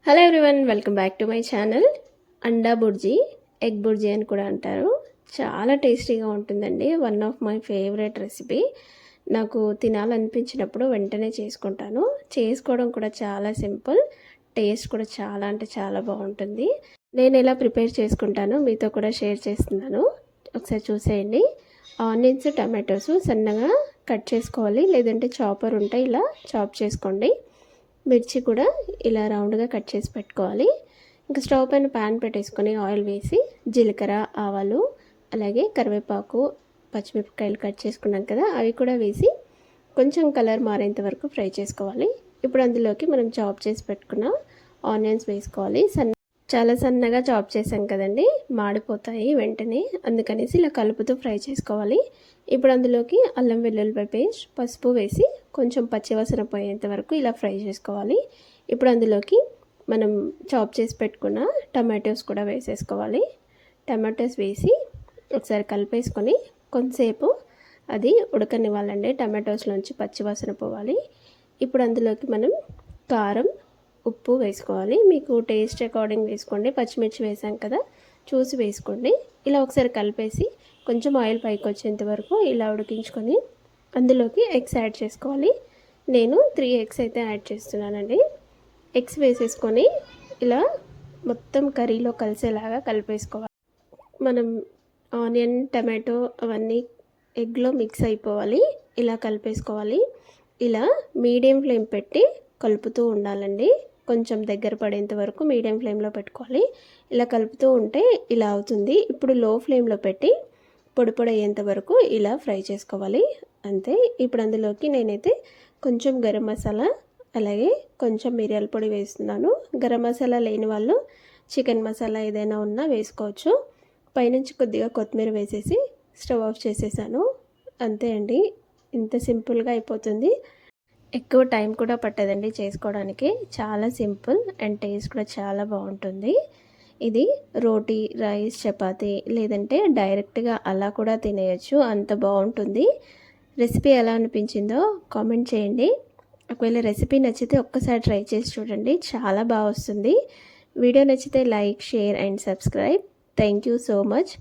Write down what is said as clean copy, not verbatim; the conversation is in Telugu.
Hello everyone, welcome back to my channel. అండా బుర్జీ, ఎగ్ బుర్జీ అని కూడా అంటారు. చాలా టేస్టీగా ఉంటుందండి. One of my favourite recipe. నాకు తినాలనిపించినప్పుడు వెంటనే చేసుకుంటాను. చేసుకోవడం కూడా చాలా సింపుల్, టేస్ట్ కూడా చాలా అంటే చాలా బాగుంటుంది. నేను ఎలా ప్రిపేర్ చేసుకుంటానో మీతో కూడా షేర్ చేస్తున్నాను. ఒకసారి చూసేయండి. ఆనియన్స్, టమాటోస్ సన్నగా కట్ చేసుకోవాలి, లేదంటే చాపర్ ఉంటే ఇలా చాప్ చేసుకోండి. మిర్చి కూడా ఇలా రౌండ్గా కట్ చేసి పెట్టుకోవాలి. ఇంకా స్టవ్ పైన ప్యాన్ పెట్టేసుకొని ఆయిల్ వేసి జీలకర్ర, ఆవాలు, అలాగే కరివేపాకు, పచ్చిమిరపకాయలు కట్ చేసుకున్నాం కదా, అవి కూడా వేసి కొంచెం కలర్ మారేంత వరకు ఫ్రై చేసుకోవాలి. ఇప్పుడు అందులోకి మనం చాప్ చేసి పెట్టుకున్న ఆనియన్స్ వేసుకోవాలి. చాలా సన్నగా చాప్ చేసాం కదండి, మాడిపోతాయి వెంటనే, అందుకనేసి ఇలా కలుపుతూ ఫ్రై చేసుకోవాలి. ఇప్పుడు అందులోకి అల్లం వెల్లుల్లిపాయ పేస్ట్, పసుపు వేసి కొంచెం పచ్చివాసన పోయేంత వరకు ఇలా ఫ్రై చేసుకోవాలి. ఇప్పుడు అందులోకి మనం చాప్ చేసి పెట్టుకున్న టమాటోస్ కూడా వేసేసుకోవాలి. టమాటోస్ వేసి ఒకసారి కలిపేసుకొని కొంతసేపు అది ఉడకనివ్వాలండి. టమాటోస్లోంచి పచ్చివాసన పోవాలి. ఇప్పుడు అందులోకి మనం కారం, ఉప్పు వేసుకోవాలి. మీకు టేస్ట్ అకార్డింగ్ వేసుకోండి. పచ్చిమిర్చి వేసాం కదా, చూసి వేసుకోండి. ఇలా ఒకసారి కలిపేసి కొంచెం ఆయిల్ పైకి వచ్చేంత వరకు ఇలా ఉడికించుకొని అందులోకి ఎగ్స్ యాడ్ చేసుకోవాలి. నేను 3 ఎగ్స్ అయితే యాడ్ చేస్తున్నానండి. ఎగ్స్ వేసేసుకొని ఇలా మొత్తం కర్రీలో కలిసేలాగా కలిపేసుకోవాలి. మనం ఆనియన్, టమాటో అవన్నీ ఎగ్లో మిక్స్ అయిపోవాలి. ఇలా కలిపేసుకోవాలి. ఇలా మీడియం ఫ్లేమ్ పెట్టి కలుపుతూ ఉండాలండి. కొంచెం దగ్గర పడేంత వరకు మీడియం ఫ్లేమ్లో పెట్టుకోవాలి. ఇలా కలుపుతూ ఉంటే ఇలా అవుతుంది. ఇప్పుడు లో ఫ్లేమ్లో పెట్టి పొడి పొడి అయ్యేంత వరకు ఇలా ఫ్రై చేసుకోవాలి, అంతే. ఇప్పుడు అందులోకి నేనైతే కొంచెం గరం మసాలా, అలాగే కొంచెం మిరియాల పొడి వేస్తున్నాను. గరం మసాలా లేని వాళ్ళు చికెన్ మసాలా ఏదైనా ఉన్నా వేసుకోవచ్చు. పైనుంచి కొద్దిగా కొత్తిమీర వేసేసి స్టవ్ ఆఫ్ చేసేసాను, అంతే అండి. ఇంత సింపుల్గా అయిపోతుంది. ఎక్కువ టైం కూడా పట్టదండి చేసుకోవడానికి. చాలా సింపుల్ అండ్ టేస్ట్ కూడా చాలా బాగుంటుంది. ఇది రోటీ, రైస్, చపాతీ లేదంటే డైరెక్ట్గా అలా కూడా తినేయచ్చు, అంత బాగుంటుంది. రెసిపీ ఎలా అనిపించిందో కామెంట్ చేయండి. ఒకవేళ రెసిపీ నచ్చితే ఒక్కసారి ట్రై చేసి చూడండి, చాలా బాగా వస్తుంది. వీడియో నచ్చితే like, share and subscribe. Thank you so much.